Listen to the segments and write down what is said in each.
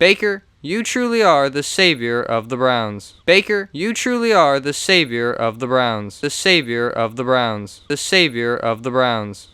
Baker, you truly are the savior of the Browns. Baker, you truly are the savior of the Browns. The savior of the Browns. The savior of the Browns.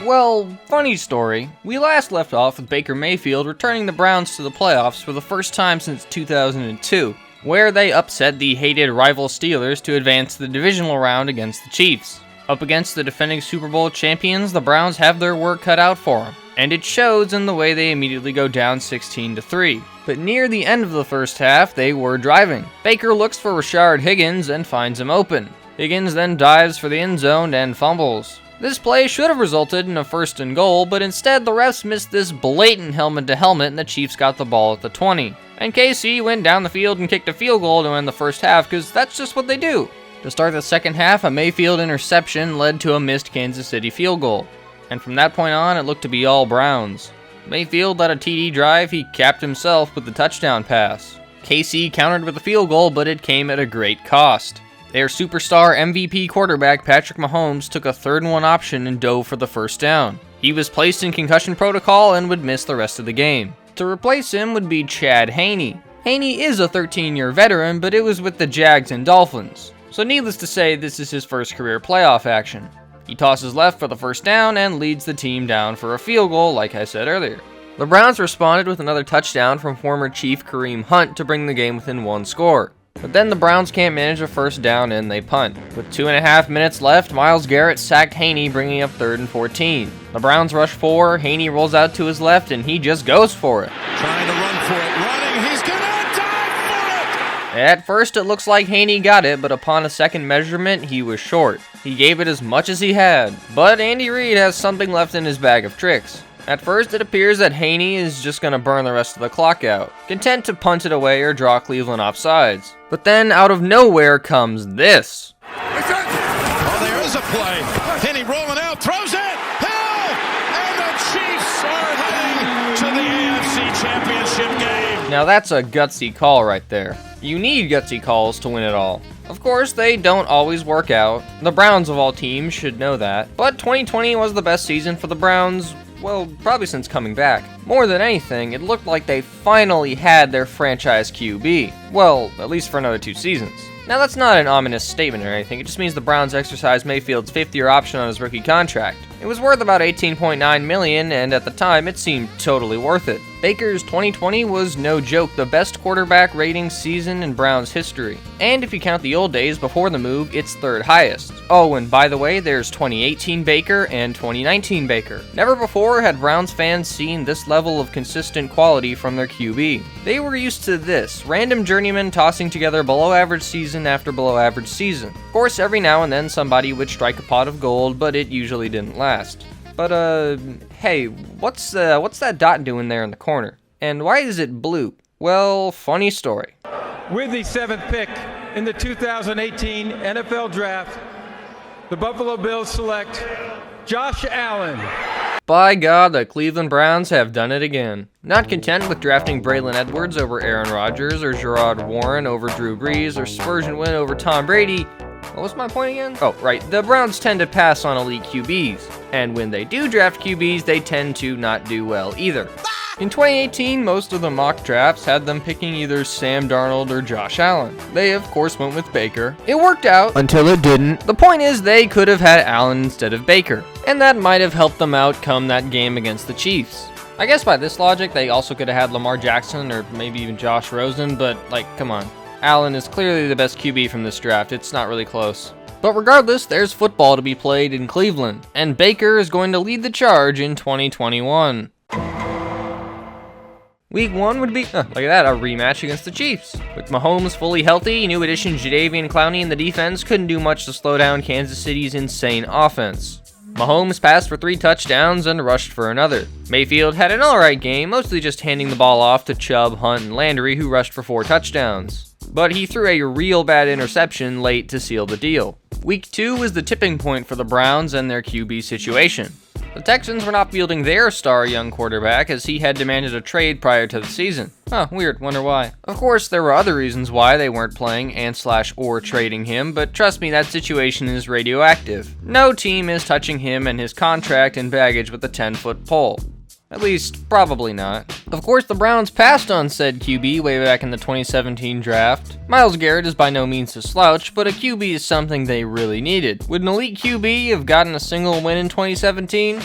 Well, funny story. We last left off with Baker Mayfield returning the Browns to the playoffs for the first time since 2002, where they upset the hated rival Steelers to advance to the divisional round against the Chiefs. Up against the defending Super Bowl champions, the Browns have their work cut out for them, and it shows in the way they immediately go down 16-3. But near the end of the first half, they were driving. Baker looks for Rashard Higgins and finds him open. Higgins then dives for the end zone and fumbles. This play should have resulted in a 1st and goal, but instead the refs missed this blatant helmet-to-helmet and the Chiefs got the ball at the 20. And KC went down the field and kicked a field goal to end the first half, because that's just what they do. To start the second half, a Mayfield interception led to a missed Kansas City field goal. And from that point on, it looked to be all Browns. Mayfield led a TD drive, he capped himself with the touchdown pass. KC countered with a field goal, but it came at a great cost. Their superstar MVP quarterback Patrick Mahomes took a 3rd and 1 option and dove for the first down. He was placed in concussion protocol and would miss the rest of the game. To replace him would be Chad Haney. Haney is a 13-year veteran, but it was with the Jags and Dolphins. So needless to say, this is his first career playoff action. He tosses left for the first down and leads the team down for a field goal, like I said earlier. The Browns responded with another touchdown from former Chief Kareem Hunt to bring the game within 1 score. But then the Browns can't manage a first down and they punt. With 2.5 minutes left, Myles Garrett sacked Haney, bringing up 3rd and 14. The Browns rush 4, Haney rolls out to his left, and he just goes for it. Trying to run for it, running, he's gonna dive for it! At first it looks like Haney got it, but upon a second measurement, he was short. He gave it as much as he had, but Andy Reid has something left in his bag of tricks. At first, it appears that Haney is just going to burn the rest of the clock out, content to punt it away or draw Cleveland offsides. But then, out of nowhere comes this. Oh, there is a play. Haney rolling out, throws it, Hill! And the Chiefs are heading to the AFC Championship game. Now that's a gutsy call right there. You need gutsy calls to win it all. Of course, they don't always work out. The Browns of all teams should know that. But 2020 was the best season for the Browns. Well, probably since coming back. More than anything, it looked like they finally had their franchise QB. Well, at least for another 2 seasons. Now that's not an ominous statement or anything, it just means the Browns exercised Mayfield's 5th-year option on his rookie contract. It was worth about $18.9 million, and at the time, it seemed totally worth it. Baker's 2020 was no joke, the best quarterback rating season in Browns history. And if you count the old days before the move, it's 3rd highest. Oh, and by the way, there's 2018 Baker and 2019 Baker. Never before had Browns fans seen this level of consistent quality from their QB. They were used to this, random journeymen tossing together below-average season after below-average season. Of course, every now and then somebody would strike a pot of gold, but it usually didn't last. But, hey, what's that dot doing there in the corner? And why is it blue? Well, funny story. With the 7th pick in the 2018 NFL Draft, the Buffalo Bills select Josh Allen. By God, the Cleveland Browns have done it again. Not content with drafting Braylon Edwards over Aaron Rodgers, or Gerard Warren over Drew Brees, or Spurgeon Wynn over Tom Brady. What was my point again? Oh, right. The Browns tend to pass on elite QBs. And when they do draft QBs, they tend to not do well either. In 2018, most of the mock drafts had them picking either Sam Darnold or Josh Allen. They, of course, went with Baker. It worked out. Until it didn't. The point is, they could have had Allen instead of Baker. And that might have helped them out come that game against the Chiefs. I guess by this logic, they also could have had Lamar Jackson or maybe even Josh Rosen, but, come on. Allen is clearly the best QB from this draft. It's not really close. But regardless, there's football to be played in Cleveland, and Baker is going to lead the charge in 2021. Week 1 would be, look at that, a rematch against the Chiefs. With Mahomes fully healthy, new addition Jadeveon Clowney in the defense couldn't do much to slow down Kansas City's insane offense. Mahomes passed for 3 touchdowns and rushed for another. Mayfield had an alright game, mostly just handing the ball off to Chubb, Hunt, and Landry, who rushed for 4 touchdowns. But he threw a real bad interception late to seal the deal. Week 2 was the tipping point for the Browns and their QB situation. The Texans were not fielding their star young quarterback as he had demanded a trade prior to the season. Huh, weird, wonder why. Of course, there were other reasons why they weren't playing and/or trading him, but trust me, that situation is radioactive. No team is touching him and his contract and baggage with a 10-foot pole. At least, probably not. Of course, the Browns passed on said QB way back in the 2017 draft. Myles Garrett is by no means a slouch, but a QB is something they really needed. Would an elite QB have gotten a single win in 2017?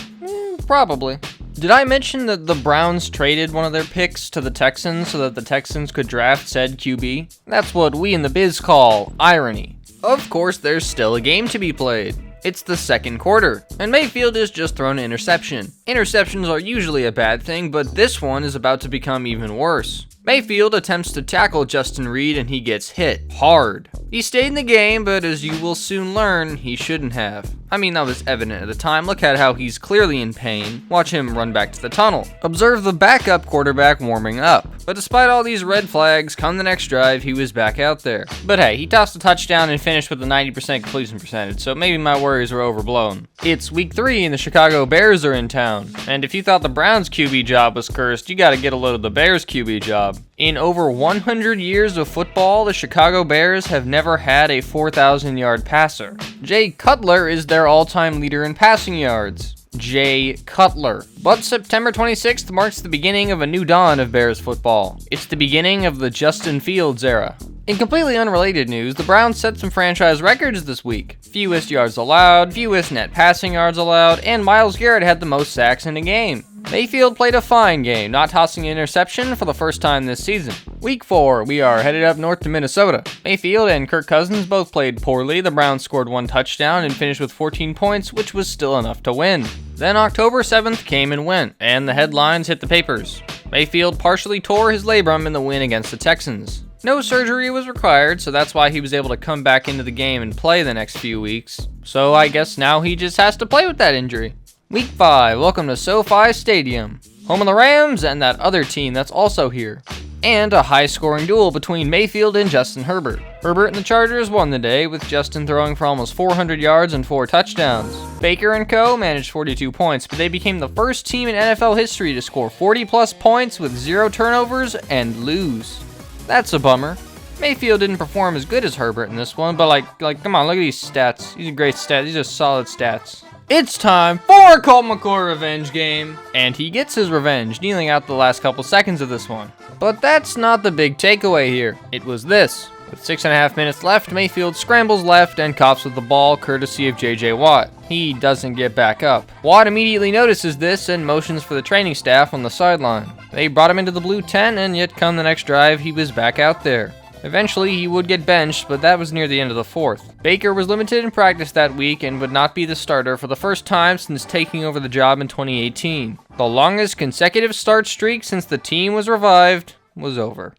Probably. Did I mention that the Browns traded one of their picks to the Texans so that the Texans could draft said QB? That's what we in the biz call irony. Of course, there's still a game to be played. It's the second quarter, and Mayfield has just thrown an interception. Interceptions are usually a bad thing, but this one is about to become even worse. Mayfield attempts to tackle Justin Reed and he gets hit hard. He stayed in the game, but as you will soon learn, he shouldn't have. I mean, that was evident at the time. Look at how he's clearly in pain. Watch him run back to the tunnel. Observe the backup quarterback warming up. But despite all these red flags, come the next drive, he was back out there. But hey, he tossed a touchdown and finished with a 90% completion percentage, so maybe my worries were overblown. It's week 3 and the Chicago Bears are in town. And if you thought the Browns QB job was cursed, you gotta get a load of the Bears QB job. In over 100 years of football, the Chicago Bears have never had a 4,000-yard passer. Jay Cutler is their all-time leader in passing yards. Jay Cutler. But September 26th marks the beginning of a new dawn of Bears football. It's the beginning of the Justin Fields era. In completely unrelated news, the Browns set some franchise records this week. Fewest yards allowed, fewest net passing yards allowed, and Myles Garrett had the most sacks in a game. Mayfield played a fine game, not tossing an interception for the first time this season. Week 4, we are headed up north to Minnesota. Mayfield and Kirk Cousins both played poorly. The Browns scored 1 touchdown and finished with 14 points, which was still enough to win. Then October 7th came and went, and the headlines hit the papers. Mayfield partially tore his labrum in the win against the Texans. No surgery was required, so that's why he was able to come back into the game and play the next few weeks. So I guess now he just has to play with that injury. Week 5, welcome to SoFi Stadium. Home of the Rams and that other team that's also here. And a high-scoring duel between Mayfield and Justin Herbert. Herbert and the Chargers won the day, with Justin throwing for almost 400 yards and 4 touchdowns. Baker and co. managed 42 points, but they became the first team in NFL history to score 40-plus points with 0 turnovers and lose. That's a bummer. Mayfield didn't perform as good as Herbert in this one, but like, come on, look at these stats. These are great stats. These are solid stats. It's time for a Colt McCoy revenge game. And he gets his revenge, kneeling out the last couple seconds of this one. But that's not the big takeaway here. It was this. With 6.5 minutes left, Mayfield scrambles left and cops with the ball, courtesy of J.J. Watt. He doesn't get back up. Watt immediately notices this and motions for the training staff on the sideline. They brought him into the blue tent, and yet come the next drive, he was back out there. Eventually, he would get benched, but that was near the end of the 4th. Baker was limited in practice that week and would not be the starter for the first time since taking over the job in 2018. The longest consecutive start streak since the team was revived was over.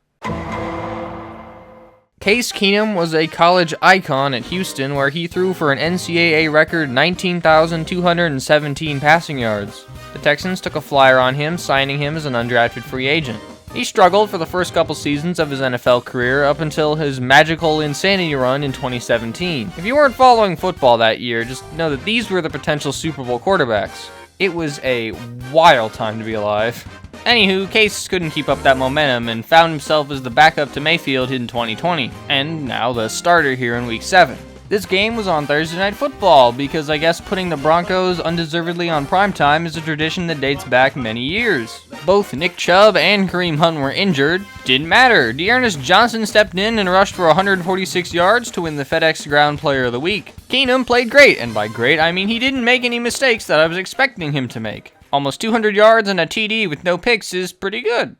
Case Keenum was a college icon at Houston, where he threw for an NCAA record 19,217 passing yards. The Texans took a flyer on him, signing him as an undrafted free agent. He struggled for the first couple seasons of his NFL career up until his magical insanity run in 2017. If you weren't following football that year, just know that these were the potential Super Bowl quarterbacks. It was a wild time to be alive. Anywho, Case couldn't keep up that momentum and found himself as the backup to Mayfield in 2020, and now the starter here in Week 7. This game was on Thursday Night Football because I guess putting the Broncos undeservedly on primetime is a tradition that dates back many years. Both Nick Chubb and Kareem Hunt were injured. Didn't matter. Dearness Johnson stepped in and rushed for 146 yards to win the FedEx Ground Player of the Week. Keenum played great, and by great I mean he didn't make any mistakes that I was expecting him to make. Almost 200 yards and a TD with no picks is pretty good.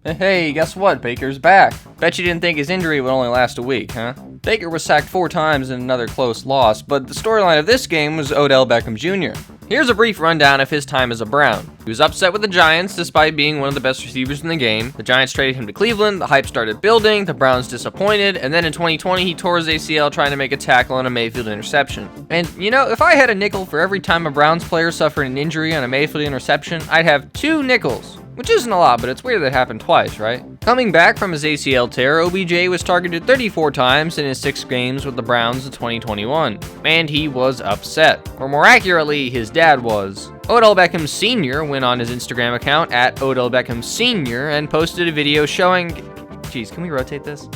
Hey, guess what? Baker's back. Bet you didn't think his injury would only last a week, huh? Baker was sacked 4 times in another close loss, but the storyline of this game was Odell Beckham Jr. Here's a brief rundown of his time as a Brown. He was upset with the Giants despite being one of the best receivers in the game. The Giants traded him to Cleveland, the hype started building, the Browns disappointed, and then in 2020 he tore his ACL trying to make a tackle on a Mayfield interception. And you know, if I had a nickel for every time a Browns player suffered an injury on a Mayfield interception, I'd have 2 nickels. which isn't a lot, but it's weird that it happened twice, right? Coming back from his ACL tear, OBJ was targeted 34 times in his 6 games with the Browns in 2021, and he was upset. Or more accurately, his dad was. Odell Beckham Sr. went on his Instagram account at Odell Beckham Sr. and posted a video showing... Jeez, can we rotate this?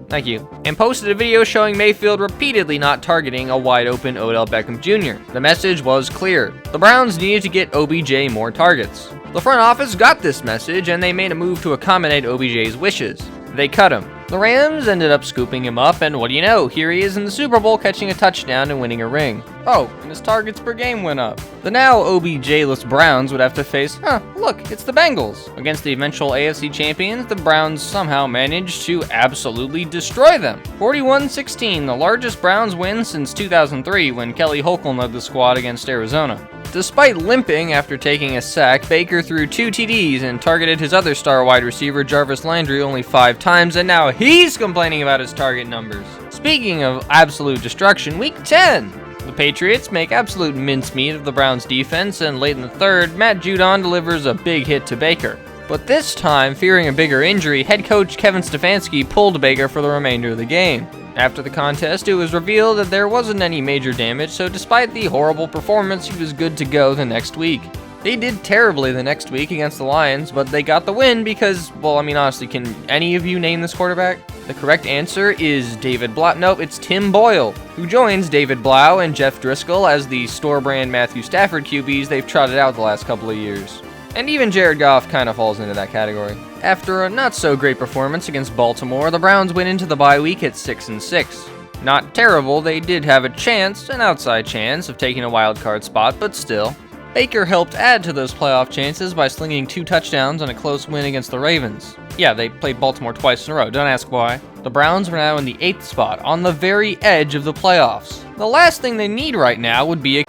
Thank you. And posted a video showing Mayfield repeatedly not targeting a wide-open Odell Beckham Jr. The message was clear. The Browns needed to get OBJ more targets. The front office got this message, and they made a move to accommodate OBJ's wishes. They cut him. The Rams ended up scooping him up, and what do you know, here he is in the Super Bowl catching a touchdown and winning a ring. Oh, and his targets per game went up. The now OBJ-less Browns would have to face, look, it's the Bengals. Against the eventual AFC champions, the Browns somehow managed to absolutely destroy them. 41-16, the largest Browns win since 2003 when Kelly Holcomb led the squad against Arizona. Despite limping after taking a sack, Baker threw 2 TDs and targeted his other star wide receiver Jarvis Landry only 5 times, and now he's complaining about his target numbers. Speaking of absolute destruction, Week 10! The Patriots make absolute mincemeat of the Browns defense, and late in the third, Matt Judon delivers a big hit to Baker. But this time, fearing a bigger injury, head coach Kevin Stefanski pulled Baker for the remainder of the game. After the contest, it was revealed that there wasn't any major damage, so despite the horrible performance, he was good to go the next week. They did terribly the next week against the Lions, but they got the win because, well, I mean, honestly, can any of you name this quarterback? The correct answer is David Blau. Nope, it's Tim Boyle, who joins David Blau and Jeff Driscoll as the store-brand Matthew Stafford QBs they've trotted out the last couple of years. And even Jared Goff kind of falls into that category. After a not-so-great performance against Baltimore, the Browns went into the bye week at 6-6. Not terrible, they did have a chance, an outside chance, of taking a wild card spot, but still. Baker helped add to those playoff chances by slinging 2 touchdowns on a close win against the Ravens. Yeah, they played Baltimore twice in a row, don't ask why. The Browns are now in the 8th spot, on the very edge of the playoffs. The last thing they need right now would be a...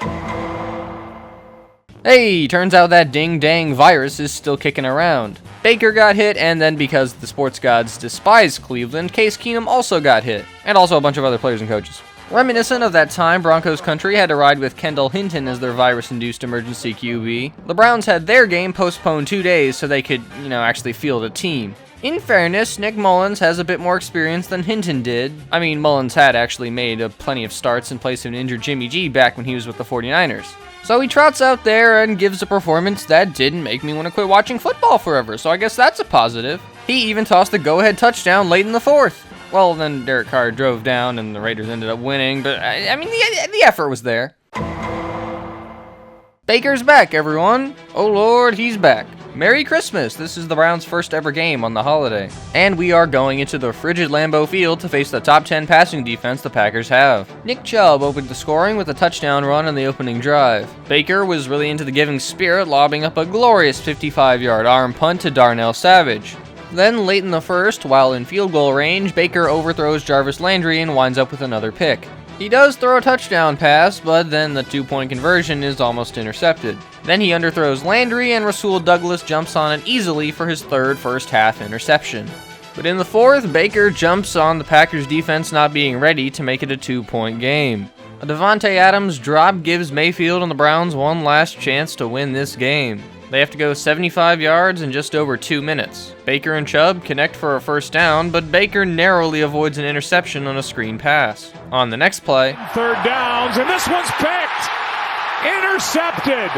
Hey, turns out that ding-dang virus is still kicking around. Baker got hit, and then because the sports gods despise Cleveland, Case Keenum also got hit, and also a bunch of other players and coaches. Reminiscent of that time, Broncos country had to ride with Kendall Hinton as their virus-induced emergency QB. The Browns had their game postponed 2 days so they could, actually field a team. In fairness, Nick Mullins has a bit more experience than Hinton did. I mean, Mullins had actually made plenty of starts in place of an injured Jimmy G back when he was with the 49ers. So he trots out there and gives a performance that didn't make me want to quit watching football forever, so I guess that's a positive. He even tossed a go-ahead touchdown late in the 4th. Well, then Derek Carr drove down and the Raiders ended up winning, but I mean, the effort was there. Baker's back, everyone. Oh Lord, he's back. Merry Christmas! This is the Browns' first ever game on the holiday. And we are going into the frigid Lambeau Field to face the top 10 passing defense the Packers have. Nick Chubb opened the scoring with a touchdown run on the opening drive. Baker was really into the giving spirit, lobbing up a glorious 55-yard arm punt to Darnell Savage. Then, late in the first, while in field goal range, Baker overthrows Jarvis Landry and winds up with another pick. He does throw a touchdown pass, but then the 2-point conversion is almost intercepted. Then he underthrows Landry, and Rasul Douglas jumps on it easily for his 3rd first-half interception. But in the 4th, Baker jumps on the Packers' defense not being ready to make it a 2-point game. A Devontae Adams drop gives Mayfield and the Browns one last chance to win this game. They have to go 75 yards in just over 2 minutes. Baker and Chubb connect for a first down, but Baker narrowly avoids an interception on a screen pass. On the next play, 3rd downs, and this one's picked! Intercepted!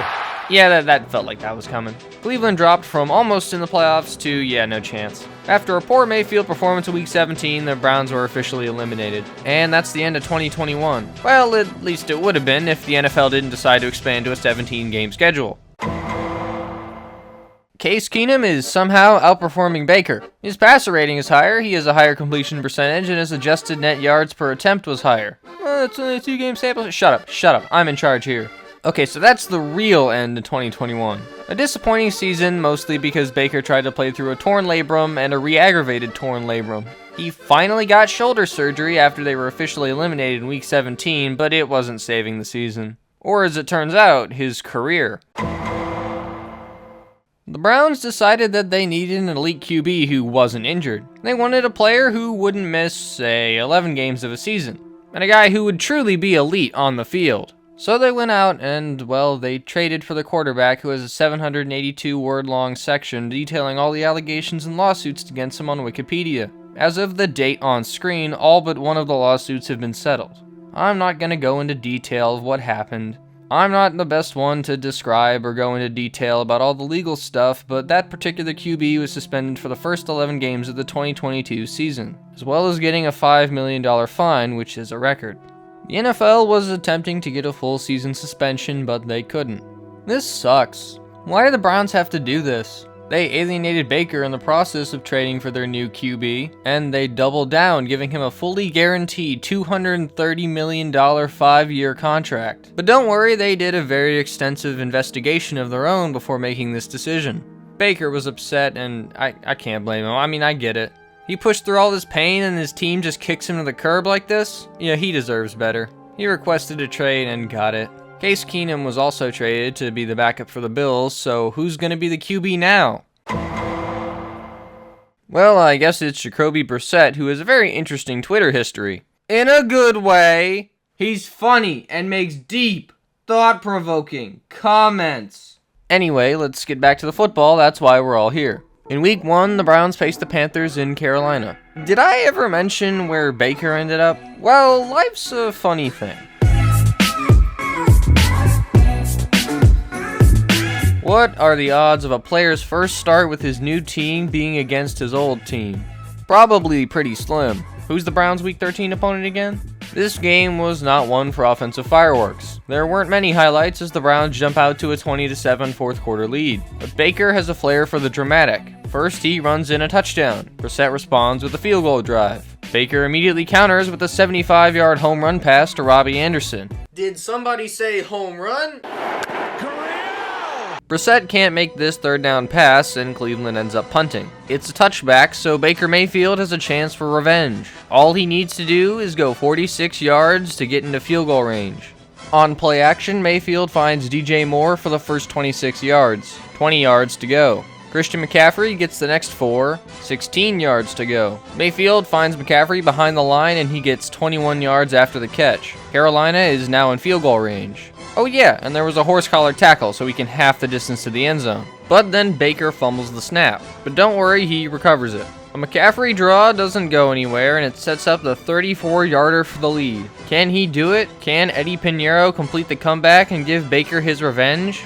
Yeah, that felt like that was coming. Cleveland dropped from almost in the playoffs to, no chance. After a poor Mayfield performance in Week 17, the Browns were officially eliminated. And that's the end of 2021. Well, at least it would have been if the NFL didn't decide to expand to a 17-game schedule. Case Keenum is somehow outperforming Baker. His passer rating is higher, he has a higher completion percentage, and his adjusted net yards per attempt was higher. Well, it's only a 2-game sample. Shut up, I'm in charge here. Okay, so that's the real end of 2021. A disappointing season, mostly because Baker tried to play through a torn labrum and a re-aggravated torn labrum. He finally got shoulder surgery after they were officially eliminated in Week 17, but it wasn't saving the season. Or as it turns out, his career. The Browns decided that they needed an elite QB who wasn't injured. They wanted a player who wouldn't miss, say, 11 games of a season, and a guy who would truly be elite on the field. So they went out and, well, they traded for the quarterback, who has a 782-word-long section detailing all the allegations and lawsuits against him on Wikipedia. As of the date on screen, all but one of the lawsuits have been settled. I'm not going to go into detail of what happened. I'm not the best one to describe or go into detail about all the legal stuff, but that particular QB was suspended for the first 11 games of the 2022 season, as well as getting a $5 million fine, which is a record. The NFL was attempting to get a full season suspension, but they couldn't. This sucks. Why do the Browns have to do this? They alienated Baker in the process of trading for their new QB, and they doubled down, giving him a fully guaranteed $230 million 5-year contract. But don't worry, they did a very extensive investigation of their own before making this decision. Baker was upset, and I can't blame him. I mean, I get it. He pushed through all this pain and his team just kicks him to the curb like this? Yeah, he deserves better. He requested a trade and got it. Case Keenum was also traded to be the backup for the Bills, so who's gonna be the QB now? Well, I guess it's Jacoby Brissett, who has a very interesting Twitter history. In a good way. He's funny and makes deep, thought-provoking comments. Anyway, let's get back to the football. That's why we're all here. In Week 1, the Browns faced the Panthers in Carolina. Did I ever mention where Baker ended up? Well, life's a funny thing. What are the odds of a player's first start with his new team being against his old team? Probably pretty slim. Who's the Browns' Week 13 opponent again? This game was not one for offensive fireworks. There weren't many highlights as the Browns jump out to a 20-7 fourth quarter lead. But Baker has a flair for the dramatic. First, he runs in a touchdown. Brissett responds with a field goal drive. Baker immediately counters with a 75-yard home run pass to Robbie Anderson. Did somebody say home run? Brissett can't make this third down pass, and Cleveland ends up punting. It's a touchback, so Baker Mayfield has a chance for revenge. All he needs to do is go 46 yards to get into field goal range. On play action, Mayfield finds DJ Moore for the first 26 yards. 20 yards to go. Christian McCaffrey gets the next 4, 16 yards to go. Mayfield finds McCaffrey behind the line and he gets 21 yards after the catch. Carolina is now in field goal range. Oh yeah, and there was a horse collar tackle so he can half the distance to the end zone. But then Baker fumbles the snap. But don't worry, he recovers it. A McCaffrey draw doesn't go anywhere and it sets up the 34-yarder for the lead. Can he do it? Can Eddie Pinheiro complete the comeback and give Baker his revenge?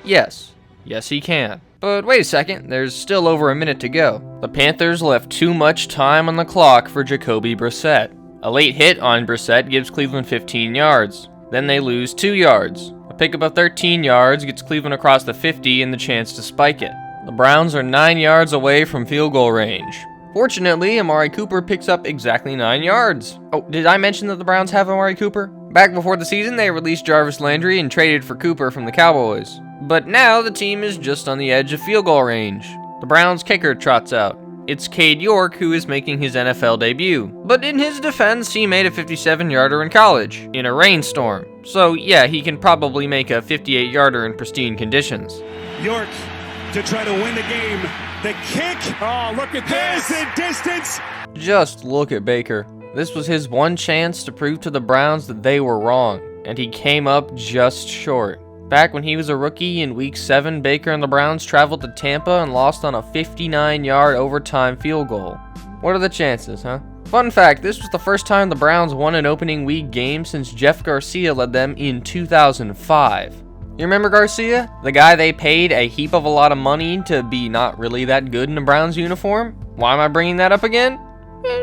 Yes. Yes, he can. But wait a second, there's still over a minute to go. The Panthers left too much time on the clock for Jacoby Brissett. A late hit on Brissett gives Cleveland 15 yards. Then they lose 2 yards. A pickup of 13 yards gets Cleveland across the 50 and the chance to spike it. The Browns are 9 yards away from field goal range. Fortunately, Amari Cooper picks up exactly 9 yards. Oh, did I mention that the Browns have Amari Cooper? Back before the season, they released Jarvis Landry and traded for Cooper from the Cowboys. But now the team is just on the edge of field goal range. The Browns kicker trots out. It's Cade York who is making his NFL debut. But in his defense, he made a 57-yarder in college, in a rainstorm. So yeah, he can probably make a 58-yarder in pristine conditions. York to try to win the game. The kick. Oh, look at this. There's the distance. Just look at Baker. This was his one chance to prove to the Browns that they were wrong, and he came up just short. Back when he was a rookie in Week 7, Baker and the Browns traveled to Tampa and lost on a 59-yard overtime field goal. What are the chances, huh? Fun fact, this was the first time the Browns won an opening week game since Jeff Garcia led them in 2005. You remember Garcia? The guy they paid a heap of a lot of money to be not really that good in a Browns uniform? Why am I bringing that up again?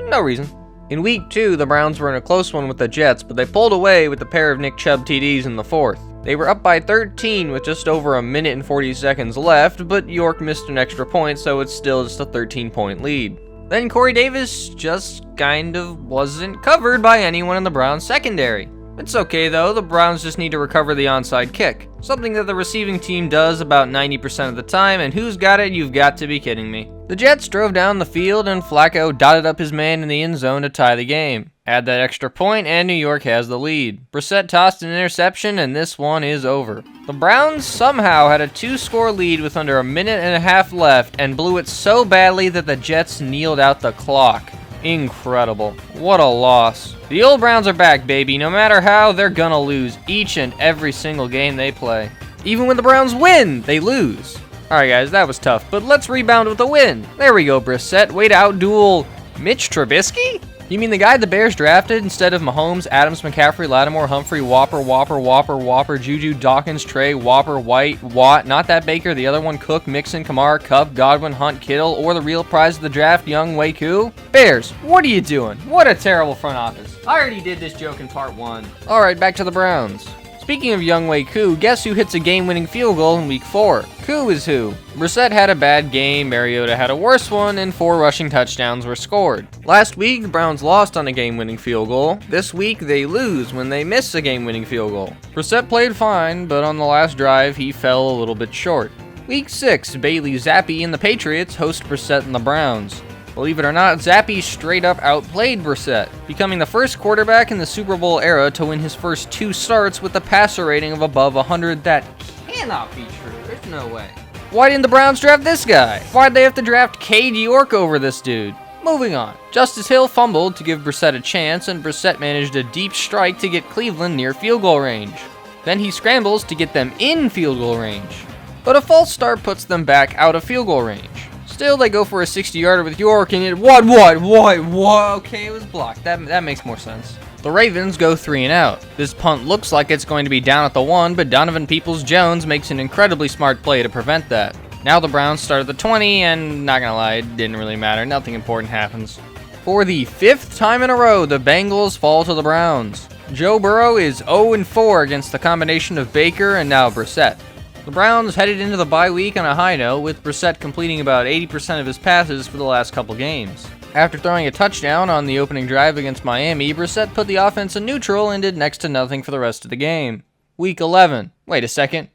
No reason. In Week 2, the Browns were in a close one with the Jets, but they pulled away with a pair of Nick Chubb TDs in the fourth. They were up by 13 with just over a minute and 40 seconds left, but York missed an extra point, so it's still just a 13-point lead. Then Corey Davis just kind of wasn't covered by anyone in the Browns secondary. It's okay though, the Browns just need to recover the onside kick, something that the receiving team does about 90% of the time, and who's got it? You've got to be kidding me. The Jets drove down the field and Flacco dotted up his man in the end zone to tie the game. Add that extra point and New York has the lead. Brissett tossed an interception and this one is over. The Browns somehow had a 2-score lead with under a minute and a half left and blew it so badly that the Jets kneeled out the clock. Incredible. What a loss. The old Browns are back, baby. No matter how, they're gonna lose each and every single game they play. Even when the Browns win, they lose. Alright guys, that was tough, but let's rebound with a win. There we go, Brissett. Way to outduel Mitch Trubisky? You mean the guy the Bears drafted instead of Mahomes, Adams, McCaffrey, Lattimore, Humphrey, Whopper, Juju, Dawkins, Trey, Whopper, White, Watt, not that Baker, the other one, Cook, Mixon, Kamara, Kupp, Godwin, Hunt, Kittle, or the real prize of the draft, Younghoe Koo? Bears, what are you doing? What a terrible front office. I already did this joke in part 1. Alright, back to the Browns. Speaking of Younghoe Koo, guess who hits a game-winning field goal in Week 4? Koo is who. Brissett had a bad game, Mariota had a worse one, and 4 rushing touchdowns were scored. Last week, the Browns lost on a game-winning field goal. This week, they lose when they miss a game-winning field goal. Brissett played fine, but on the last drive, he fell a little bit short. Week 6, Bailey Zappi and the Patriots host Brissett and the Browns. Believe it or not, Zappi straight up outplayed Brissett, becoming the first quarterback in the Super Bowl era to win his first 2 starts with a passer rating of above 100. That cannot be true. There's no way. Why didn't the Browns draft this guy? Why'd they have to draft Cade York over this dude? Moving on. Justice Hill fumbled to give Brissett a chance, and Brissett managed a deep strike to get Cleveland near field goal range. Then he scrambles to get them in field goal range. But a false start puts them back out of field goal range. Still, they go for a 60-yarder with York, and it what? Okay, it was blocked. That makes more sense. The Ravens go 3 and out. This punt looks like it's going to be down at the 1, but Donovan Peoples-Jones makes an incredibly smart play to prevent that. Now the Browns start at the 20, and not gonna lie, it didn't really matter. Nothing important happens. For the 5th time in a row, the Bengals fall to the Browns. Joe Burrow is 0-4 against the combination of Baker and now Brissett. The Browns headed into the bye week on a high note, with Brissett completing about 80% of his passes for the last couple games. After throwing a touchdown on the opening drive against Miami, Brissett put the offense in neutral and did next to nothing for the rest of the game. Week 11. Wait a second.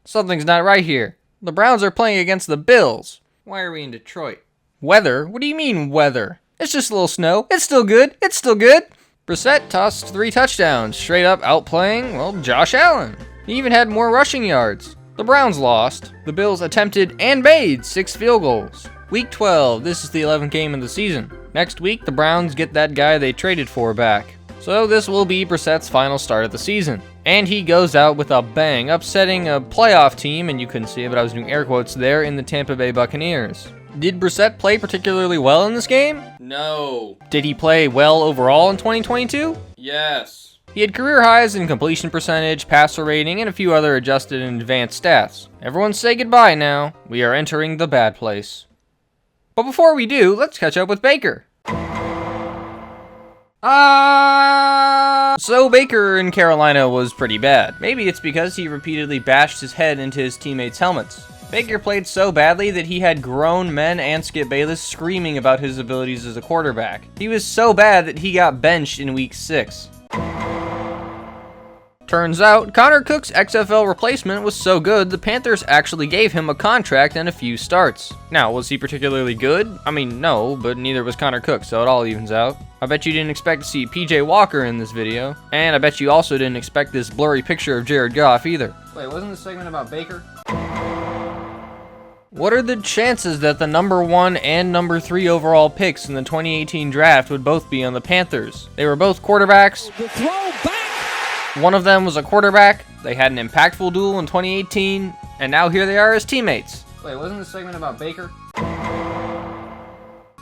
Something's not right here. The Browns are playing against the Bills. Why are we in Detroit? Weather? What do you mean, weather? It's just a little snow. It's still good. Brissett tossed 3 touchdowns, straight up outplaying, well, Josh Allen. He even had more rushing yards. The Browns lost. The Bills attempted and made 6 field goals. Week 12, this is the 11th game of the season. Next week, the Browns get that guy they traded for back. So this will be Brissett's final start of the season. And he goes out with a bang, upsetting a playoff team, and you couldn't see it, but I was doing air quotes there, in the Tampa Bay Buccaneers. Did Brissett play particularly well in this game? No. Did he play well overall in 2022? Yes. He had career highs in completion percentage, passer rating, and a few other adjusted and advanced stats. Everyone say goodbye now. We are entering the bad place. But before we do, let's catch up with Baker. So Baker in Carolina was pretty bad. Maybe it's because he repeatedly bashed his head into his teammates' helmets. Baker played so badly that he had grown men and Skip Bayless screaming about his abilities as a quarterback. He was so bad that he got benched in week 6. Turns out, Connor Cook's XFL replacement was so good, the Panthers actually gave him a contract and a few starts. Now, was he particularly good? I mean, no, but neither was Connor Cook, so it all evens out. I bet you didn't expect to see PJ Walker in this video, and I bet you also didn't expect this blurry picture of Jared Goff either. Wait, wasn't this segment about Baker? What are the chances that the number 1 and number 3 overall picks in the 2018 draft would both be on the Panthers? They were both quarterbacks. The throw back. One of them was a quarterback, they had an impactful duel in 2018, and now here they are as teammates. Wait, wasn't this segment about Baker?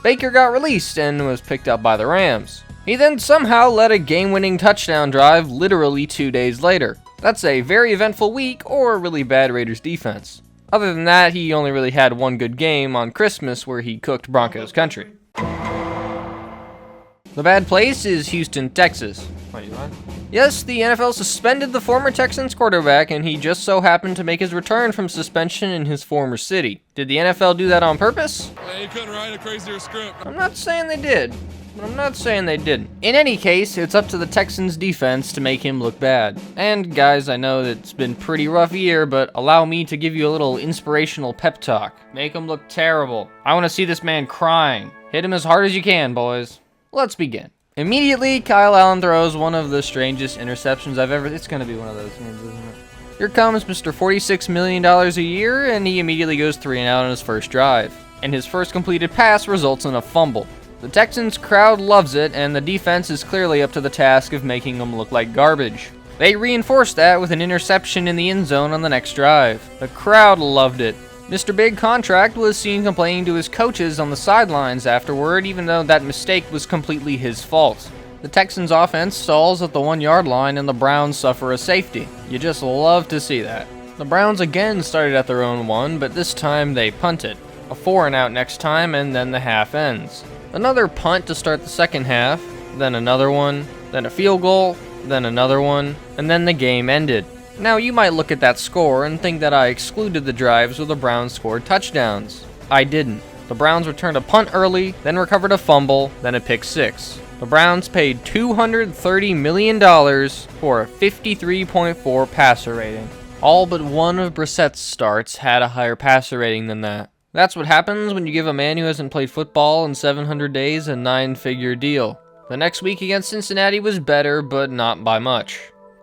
Baker got released and was picked up by the Rams. He then somehow led a game-winning touchdown drive literally 2 days later. That's a very eventful week or a really bad Raiders defense. Other than that, he only really had one good game on Christmas where he cooked Broncos country. The bad place is Houston, Texas. Wait, what? Yes, the NFL suspended the former Texans quarterback, and he just so happened to make his return from suspension in his former city. Did the NFL do that on purpose? He couldn't write a crazier script. I'm not saying they did, but I'm not saying they didn't. In any case, it's up to the Texans defense to make him look bad. And guys, I know that it's been a pretty rough year, but allow me to give you a little inspirational pep talk. Make him look terrible. I want to see this man crying. Hit him as hard as you can, boys. Let's begin. Immediately, Kyle Allen throws one of the strangest interceptions I've ever... It's going to be one of those games, isn't it? Here comes Mr. $46 million a year, and he immediately goes 3 and out on his first drive. And his first completed pass results in a fumble. The Texans crowd loves it, and the defense is clearly up to the task of making them look like garbage. They reinforced that with an interception in the end zone on the next drive. The crowd loved it. Mr. Big Contract was seen complaining to his coaches on the sidelines afterward, even though that mistake was completely his fault. The Texans' offense stalls at the 1-yard line, and the Browns suffer a safety. You just love to see that. The Browns again started at their own 1, but this time they punted. A 4-and-out next time, and then the half ends. Another punt to start the second half, then another one, then a field goal, then another one, and then the game ended. Now you might look at that score and think that I excluded the drives where the Browns scored touchdowns. I didn't. The Browns returned a punt early, then recovered a fumble, then a pick six. The Browns paid $230 million for a 53.4 passer rating. All but one of Brissett's starts had a higher passer rating than that. That's what happens when you give a man who hasn't played football in 700 days a 9-figure deal. The next week against Cincinnati was better, but not by much.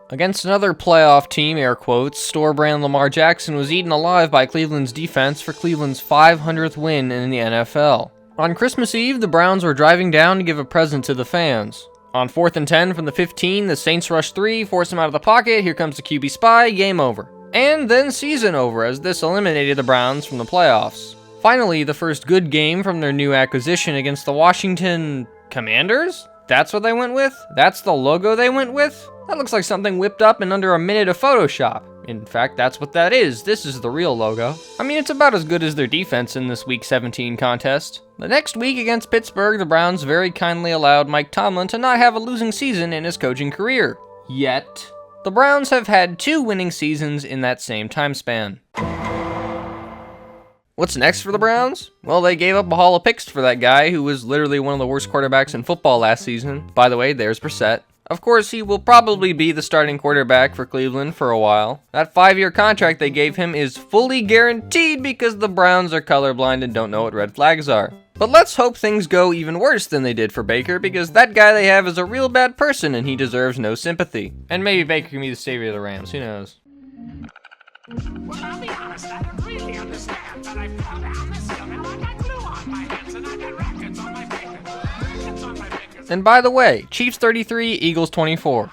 Against another playoff team, air quotes, store brand Lamar Jackson was eaten alive by Cleveland's defense for Cleveland's 500th win in the NFL. On Christmas Eve, the Browns were driving down to give a present to the fans. On 4th and 10 from the 15, the Saints rush 3, force him out of the pocket, here comes the QB spy, game over. And then season over, as this eliminated the Browns from the playoffs. Finally, the first good game from their new acquisition against the Washington Commanders? That's what they went with? That's the logo they went with? That looks like something whipped up in under a minute of Photoshop. In fact, that's what that is. This is the real logo. I mean, it's about as good as their defense in this Week 17 contest. The next week against Pittsburgh, the Browns very kindly allowed Mike Tomlin to not have a losing season in his coaching career. Yet. The Browns have had 2 winning seasons in that same time span. What's next for the Browns? Well, they gave up a haul of picks for that guy who was literally one of the worst quarterbacks in football last season. By the way, there's Brissett. Of course, he will probably be the starting quarterback for Cleveland for a while. That 5-year contract they gave him is fully guaranteed because the Browns are colorblind and don't know what red flags are. But let's hope things go even worse than they did for Baker, because that guy they have is a real bad person and he deserves no sympathy. And maybe Baker can be the savior of the Rams, who knows? Well, I'll be honest, I don't really understand, but I fell down this hill and I got glue on my hands and I got rackets on my fingers. And by the way, Chiefs 33, Eagles 24.